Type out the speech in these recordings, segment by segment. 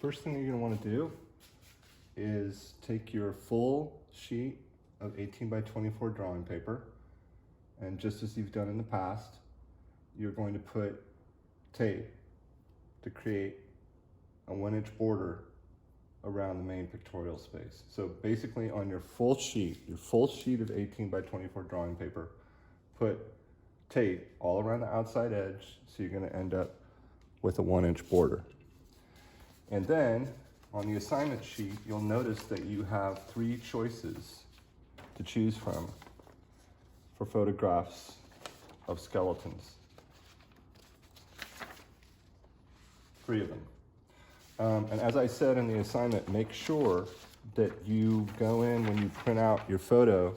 first thing you're gonna wanna do is take your full sheet of 18 by 24 drawing paper, and just as you've done in the past, you're going to put tape to create a 1-inch border around the main pictorial space. So basically on your full sheet of 18 by 24 drawing paper, put tape all around the outside edge, so you're gonna end up with a 1-inch border. And then on the assignment sheet, you'll notice that you have 3 choices to choose from for photographs of skeletons. 3 of them. And as I said in the assignment, make sure that you go in when you print out your photo,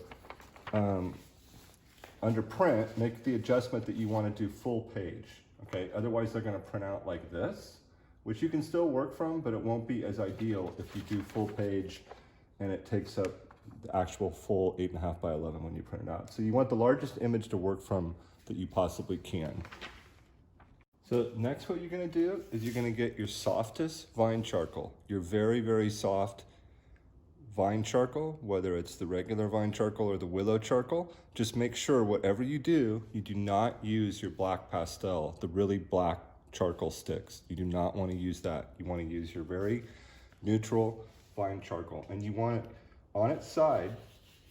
under print, make the adjustment that you want to do full page, okay? Otherwise they're gonna print out like this, which you can still work from, but it won't be as ideal if you do full page and it takes up the actual full 8.5 by 11 when you print it out. So you want the largest image to work from that you possibly can. So next what you're gonna do is you're gonna get your softest vine charcoal, your very, very soft vine charcoal, whether it's the regular vine charcoal or the willow charcoal. Just make sure whatever you do not use your black pastel, the really black charcoal sticks. You do not want to use that. You want to use your very neutral vine charcoal, and you want it on its side.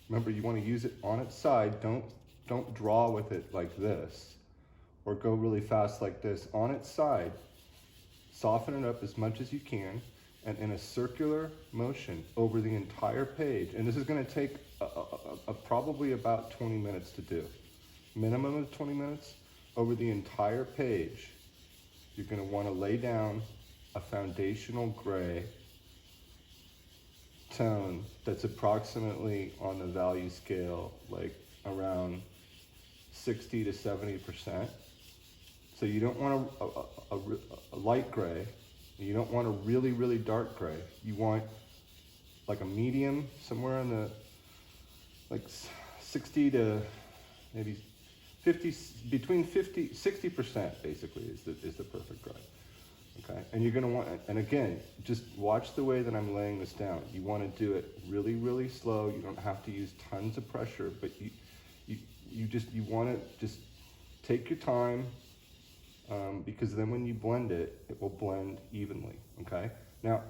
Remember, you want to use it on its side. Don't draw with it like this or go really fast like this. On its side, soften it up as much as you can, and in a circular motion over the entire page. And this is going to take probably about 20 minutes to do. Minimum of 20 minutes. Over the entire page, you're going to want to lay down a foundational gray tone that's approximately on the value scale, like around 60 to 70%. So you don't want a light gray. You don't want a really, really dark gray. You want like a medium, somewhere in the like 60 to maybe 50, between 60% basically is the perfect gray. Okay, and you're gonna want, and again, just watch the way that I'm laying this down. You want to do it really, really slow. You don't have to use tons of pressure, but you want to just take your time. Because then when you blend it, it will blend evenly, okay? Now,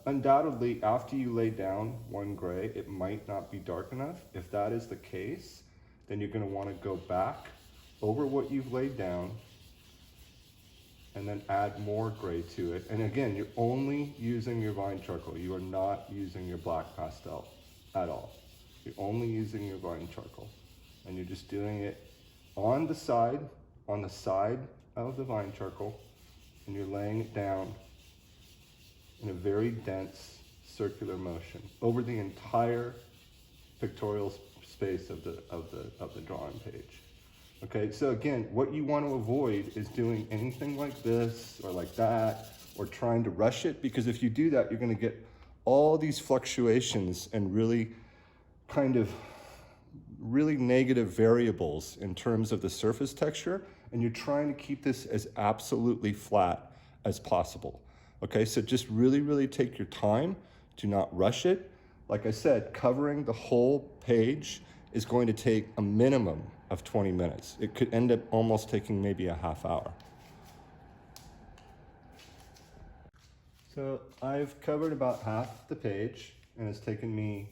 undoubtedly, after you lay down one gray, it might not be dark enough. If that is the case, then you're gonna wanna go back over what you've laid down and then add more gray to it. And again, you're only using your vine charcoal. You are not using your black pastel at all. You're only using your vine charcoal. And you're just doing it on the side of the vine charcoal, and you're laying it down in a very dense circular motion over the entire pictorial space of the drawing page. Okay, so again, what you want to avoid is doing anything like this or like that, or trying to rush it, because if you do that, you're going to get all these fluctuations and really negative variables in terms of the surface texture, and you're trying to keep this as absolutely flat as possible. Okay, so just really, really take your time. Do not rush it. Like I said, covering the whole page is going to take a minimum of 20 minutes. It could end up almost taking maybe a half hour. So I've covered about half the page, and it's taken me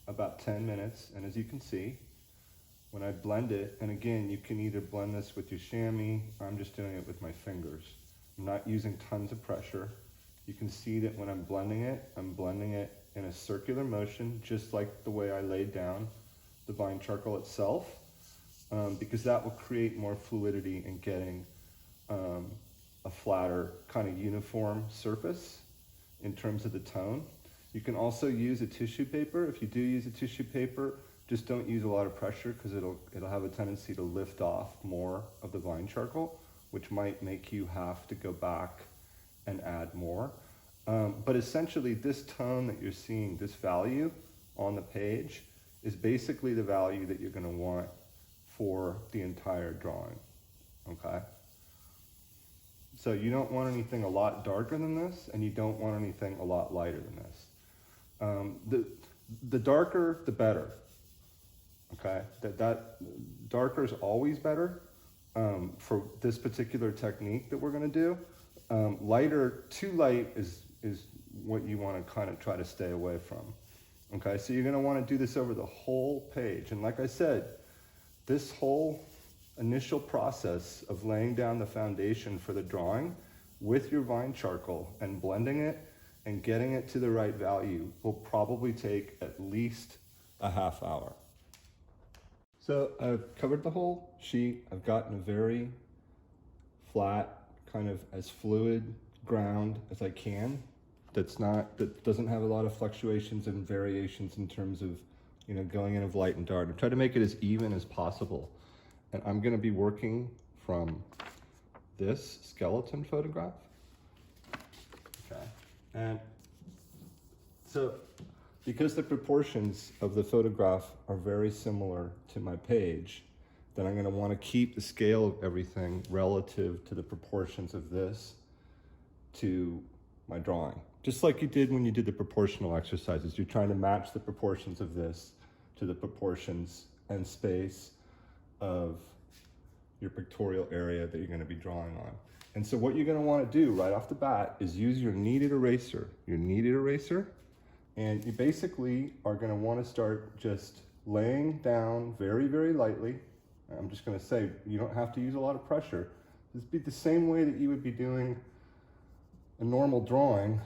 about 10 minutes. And as you can see, when I blend it, and again, you can either blend this with your chamois, or I'm just doing it with my fingers. I'm not using tons of pressure. You can see that when I'm blending it in a circular motion, just like the way I laid down the vine charcoal itself, because that will create more fluidity in getting a flatter, kind of uniform surface in terms of the tone. You can also use a tissue paper. If you do use a tissue paper, just don't use a lot of pressure, because it'll have a tendency to lift off more of the vine charcoal, which might make you have to go back and add more. But essentially, this tone that you're seeing, this value on the page, is basically the value that you're going to want for the entire drawing. Okay? So you don't want anything a lot darker than this, and you don't want anything a lot lighter than this. The darker, the better. Okay, that darker is always better for this particular technique that we're going to do. Lighter, too light is what you want to kind of try to stay away from. Okay, so you're going to want to do this over the whole page, and like I said, this whole initial process of laying down the foundation for the drawing with your vine charcoal and blending it and getting it to the right value will probably take at least a half hour. So I've covered the whole sheet. I've gotten a very flat, kind of as fluid ground as I can. That doesn't have a lot of fluctuations and variations in terms of, you know, going in of light and dark. I try to make it as even as possible. And I'm going to be working from this skeleton photograph. Okay. And so because the proportions of the photograph are very similar to my page, then I'm going to want to keep the scale of everything relative to the proportions of this to my drawing. Just like you did when you did the proportional exercises. You're trying to match the proportions of this to the proportions and space of your pictorial area that you're going to be drawing on. And so what you're going to want to do right off the bat is use your kneaded eraser. And you basically are going to want to start just laying down very, very lightly. I'm just going to say, you don't have to use a lot of pressure. This would be the same way that you would be doing a normal drawing.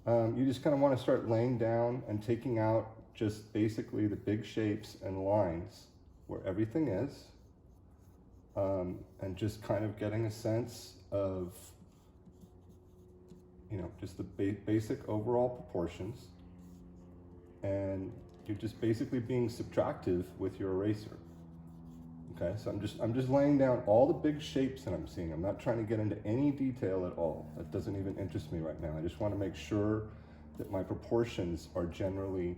You just kind of want to start laying down and taking out just basically the big shapes and lines where everything is, and just kind of getting a sense of, you know, just the basic overall proportions. And you're just basically being subtractive with your eraser. Okay, so I'm just laying down all the big shapes that I'm seeing. I'm not trying to get into any detail at all. That doesn't even interest me right now. I just want to make sure that my proportions are generally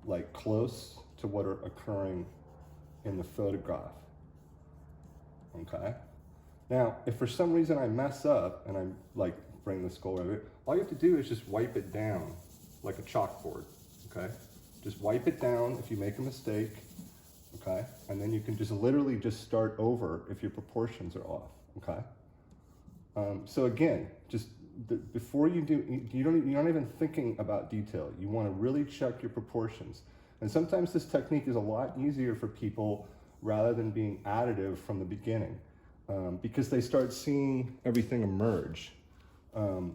like close to what are occurring in the photograph. Okay. Now, if for some reason I mess up and I'm like bring the skull over, all you have to do is just wipe it down like a chalkboard. Okay, just wipe it down if you make a mistake. Okay, and then you can just literally just start over if your proportions are off. Okay. So again, just before you do, you're not even thinking about detail. You want to really check your proportions. And sometimes this technique is a lot easier for people rather than being additive from the beginning, because they start seeing everything emerge. And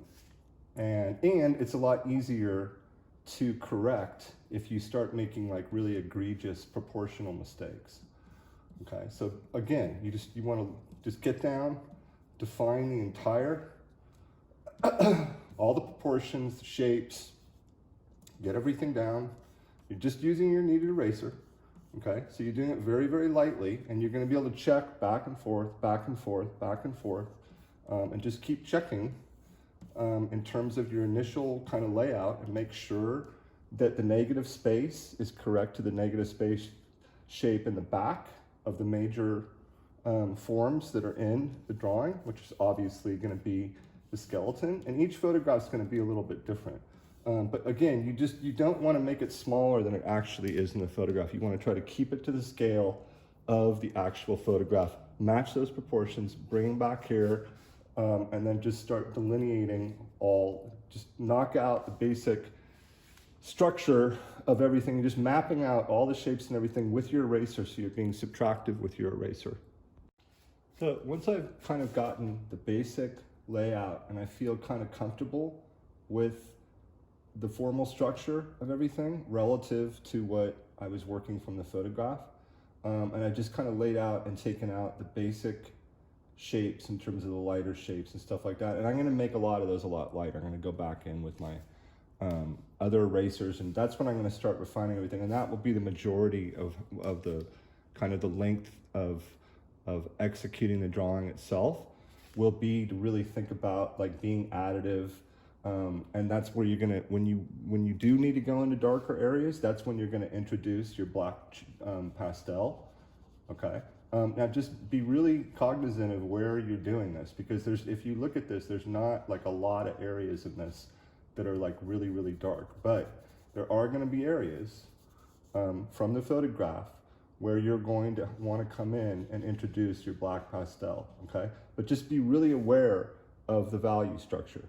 it's a lot easier to correct if you start making like really egregious proportional mistakes. Okay, so again, you want to just get down, define the entire, all the proportions, the shapes, get everything down. You're just using your kneaded eraser. Okay, so you're doing it very, very lightly, and you're going to be able to check back and forth, back and forth, back and forth, and just keep checking in terms of your initial kind of layout, and make sure that the negative space is correct to the negative space shape in the back of the major forms that are in the drawing, which is obviously going to be the skeleton, and each photograph is going to be a little bit different. But again, you don't want to make it smaller than it actually is in the photograph. You want to try to keep it to the scale of the actual photograph, match those proportions, bring them back here, and then just start delineating just knock out the basic structure of everything, and just mapping out all the shapes and everything with your eraser, so you're being subtractive with your eraser. So once I've kind of gotten the basic layout and I feel kind of comfortable with the formal structure of everything relative to what I was working from the photograph, and I just kind of laid out and taken out the basic shapes in terms of the lighter shapes and stuff like that, and I'm going to make a lot of those a lot lighter. I'm going to go back in with my other erasers, and that's when I'm going to start refining everything, and that will be the majority of the kind of the length of executing the drawing itself, will be to really think about like being additive, and that's where you're gonna, when you do need to go into darker areas, that's when you're going to introduce your black pastel. Okay, Now just be really cognizant of where you're doing this, because if you look at this, there's not like a lot of areas in this that are like really, really dark, but there are going to be areas from the photograph where you're going to want to come in and introduce your black pastel, okay? But just be really aware of the value structure,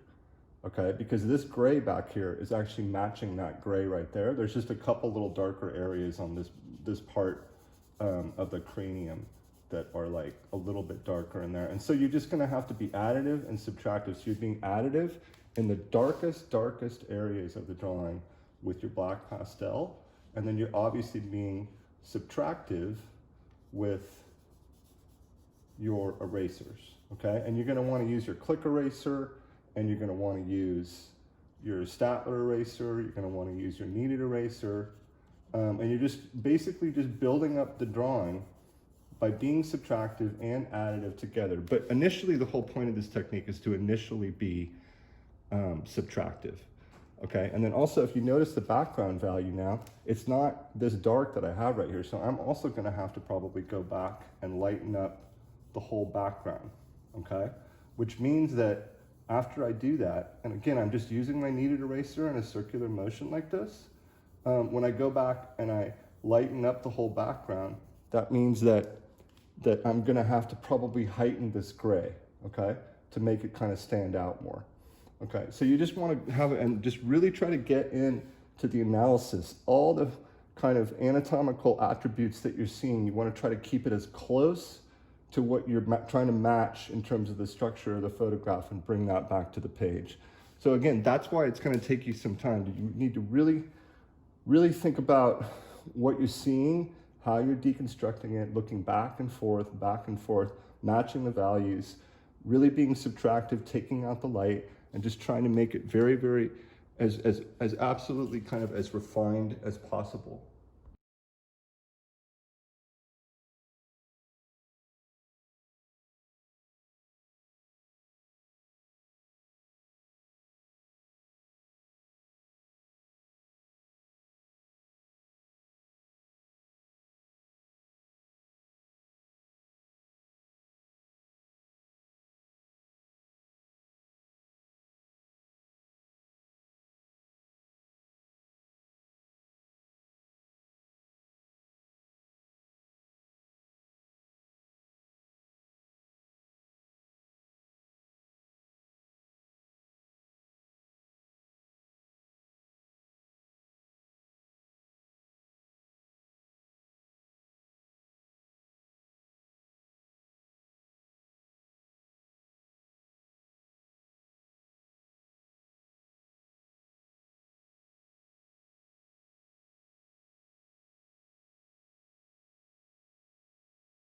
okay? Because this gray back here is actually matching that gray right there. There's just a couple little darker areas on this part of the cranium that are like a little bit darker in there. And so you're just gonna have to be additive and subtractive. So you're being additive in the darkest areas of the drawing with your black pastel. And then you're obviously being subtractive with your erasers, okay? And you're gonna wanna use your click eraser, and you're gonna wanna use your Statler eraser, you're gonna wanna use your kneaded eraser, and you're just basically just building up the drawing by being subtractive and additive together. But initially, the whole point of this technique is to initially be subtractive, okay? And then also, if you notice the background value now, it's not this dark that I have right here, so I'm also gonna have to probably go back and lighten up the whole background, okay? Which means that after I do that, and again, I'm just using my kneaded eraser in a circular motion like this, when I go back and I lighten up the whole background, that means that I'm gonna have to probably heighten this gray, okay, to make it kind of stand out more. Okay, so you just want to have it and just really try to get into the analysis. All the kind of anatomical attributes that you're seeing, you want to try to keep it as close to what you're trying to match in terms of the structure of the photograph and bring that back to the page. So again, that's why it's going to take you some time. You need to really think about what you're seeing, how you're deconstructing it, looking back and forth, matching the values, really being subtractive, taking out the light, and just trying to make it very, as absolutely kind of as refined as possible.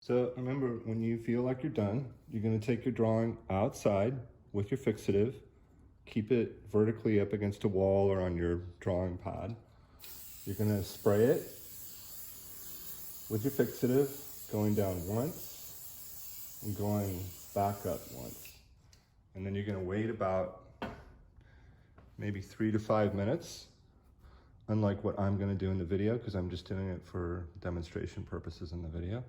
So remember, when you feel like you're done, you're going to take your drawing outside with your fixative, keep it vertically up against a wall or on your drawing pad. You're going to spray it with your fixative, going down once and going back up once. And then you're going to wait about maybe 3 to 5 minutes, unlike what I'm going to do in the video, because I'm just doing it for demonstration purposes in the video.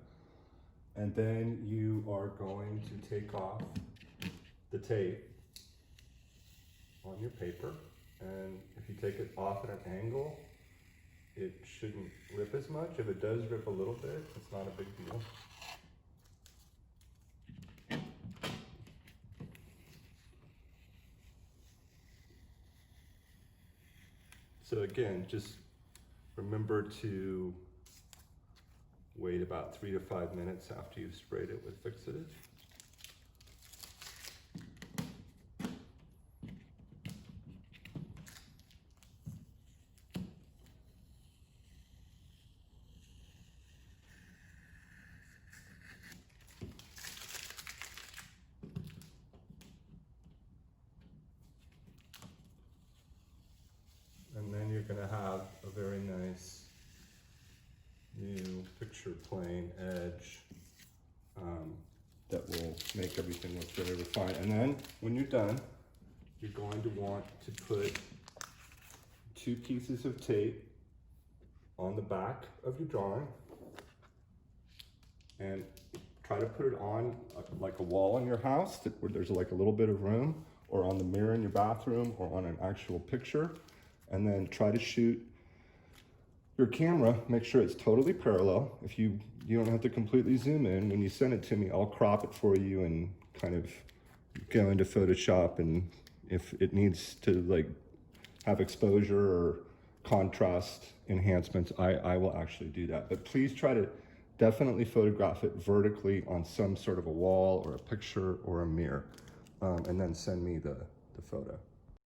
And then you are going to take off the tape on your paper. And if you take it off at an angle, it shouldn't rip as much. If it does rip a little bit, it's not a big deal. So again, just remember to wait about 3 to 5 minutes after you've sprayed it with fixative. And then you're going to have a very nice new picture plane edge that will make everything look very refined. And then when you're done, you're going to want to put 2 pieces of tape on the back of your drawing and try to put it on like a wall in your house where there's like a little bit of room, or on the mirror in your bathroom, or on an actual picture, and then try to shoot your camera. Make sure it's totally parallel. If you don't have to completely zoom in. When you send it to me, I'll crop it for you and kind of go into Photoshop, and if it needs to like have exposure or contrast enhancements, I will actually do that. But please try to definitely photograph it vertically on some sort of a wall or a picture or a mirror, and then send me the photo.